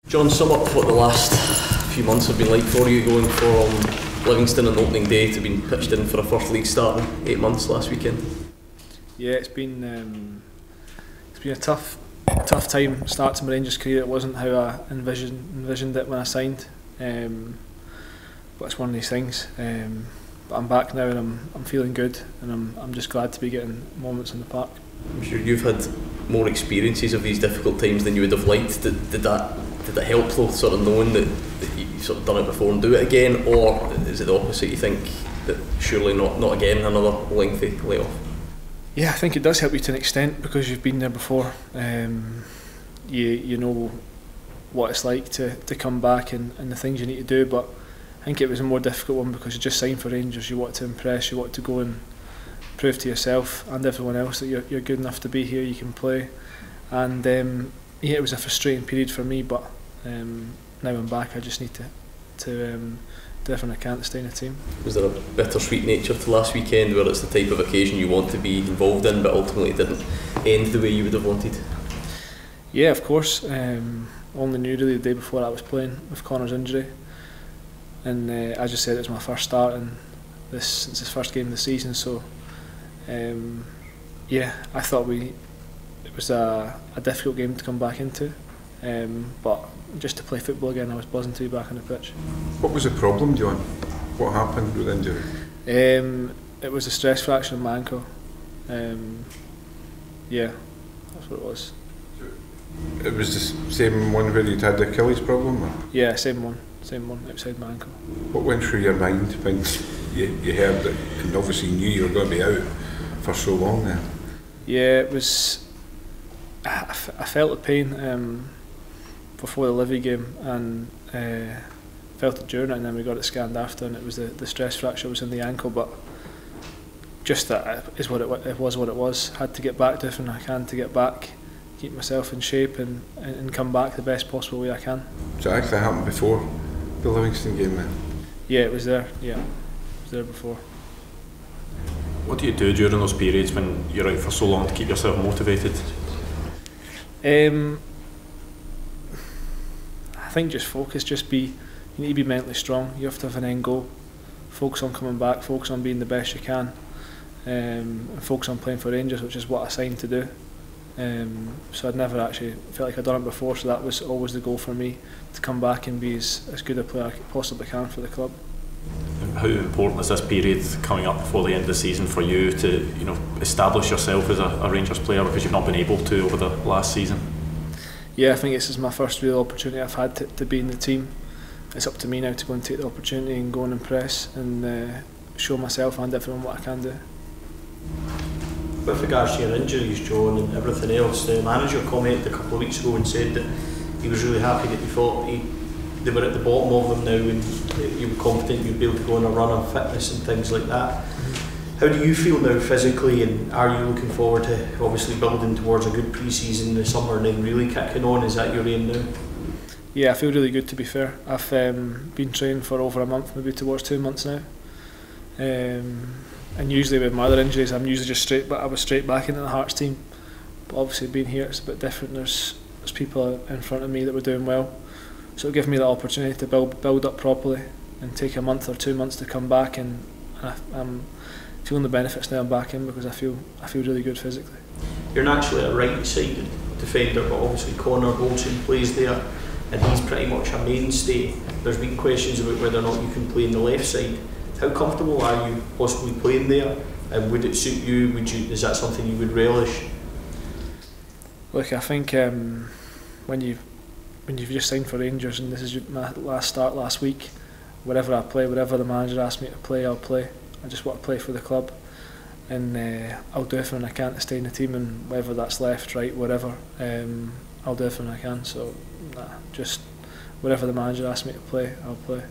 John, sum up what the last few months have been like for you, going from Livingston on opening day to being pitched in for a first league start in 8 months last weekend. Yeah, it's been a tough time start to my Rangers career. It wasn't how I envisioned it when I signed, but it's one of these things. But I'm back now and I'm feeling good, and I'm just glad to be getting moments in the park. I'm sure you've had more experiences of these difficult times than you would have liked. Did that help though, sort of knowing that you've sort of done it before and do it again, or is it the opposite? You think that surely not again, another lengthy layoff? Yeah, I think it does help you to an extent because you've been there before. You know what it's like to come back and the things you need to do, but I think it was a more difficult one because you just signed for Rangers. You want to impress, you want to go and prove to yourself and everyone else that you're good enough to be here, you can play. And yeah, it was a frustrating period for me, but now I'm back. I just need to do everything I can to stay in the team. Was there a bittersweet nature to last weekend where it's the type of occasion you want to be involved in but ultimately it didn't end the way you would have wanted? Yeah, of course. Only knew really the day before I was playing with Connor's injury, and as you said, it was my first start and since his first game of the season, so yeah, I thought it was a difficult game to come back into, but just to play football again, I was buzzing to be back on the pitch. What was the problem, John? What happened with the injury? It was a stress fracture in my ankle. Yeah, that's what it was. It was the same one where you'd had the Achilles problem? Or? Yeah, same one outside my ankle. What went through your mind when you heard that, and obviously knew you were going to be out for so long then? Yeah, it was. I felt the pain before the Livy game, and felt it during it, and then we got it scanned after, and it was the stress fracture was in the ankle. But just that is what it was. What it was. Had to get back to everything I can to get back, keep myself in shape, and come back the best possible way I can. So it actually happened before the Livingston game then? Yeah, it was there. Yeah, it was there before. What do you do during those periods when you're out for so long to keep yourself motivated? I think just focus, you need to be mentally strong, you have to have an end goal, focus on coming back, focus on being the best you can, and focus on playing for Rangers, which is what I signed to do. So I'd never actually felt like I'd done it before, so that was always the goal for me, to come back and be as good a player I possibly can for the club. How important is this period coming up before the end of the season for you to establish yourself as a Rangers player, because you've not been able to over the last season? Yeah, I think this is my first real opportunity I've had to be in the team. It's up to me now to go and take the opportunity and go and impress and show myself and everyone what I can do. With regards to your injuries, John, and everything else, the manager commented a couple of weeks ago and said that he was really happy that you thought they were at the bottom of them now, and you were confident you'd be able to go on a run on fitness and things like that. How do you feel now physically, and are you looking forward to obviously building towards a good pre-season in the summer and then really kicking on? Is that your aim now? Yeah, I feel really good, to be fair. I've been training for over a month, maybe towards 2 months now. And usually with my other injuries, I'm usually just I was straight back into the Hearts team. But obviously being here, it's a bit different. There's people in front of me that were doing well, so it'll give me the opportunity to build up properly and take a month or 2 months to come back. And I'm feeling the benefits now I'm back in, because I feel really good physically. You're naturally a right-sided defender, but obviously Connor Bolton plays there, and he's pretty much a mainstay. There's been questions about whether or not you can play on the left side. How comfortable are you possibly playing there, and would it suit you? Is that something you would relish? Look, I think when you've just signed for Rangers and this is my last start last week, wherever I play, whatever the manager asks me to play, I'll play. I just want to play for the club, and I'll do everything I can to stay in the team, and whether that's left, right, whatever, I'll do everything I can. So just whatever the manager asks me to play, I'll play.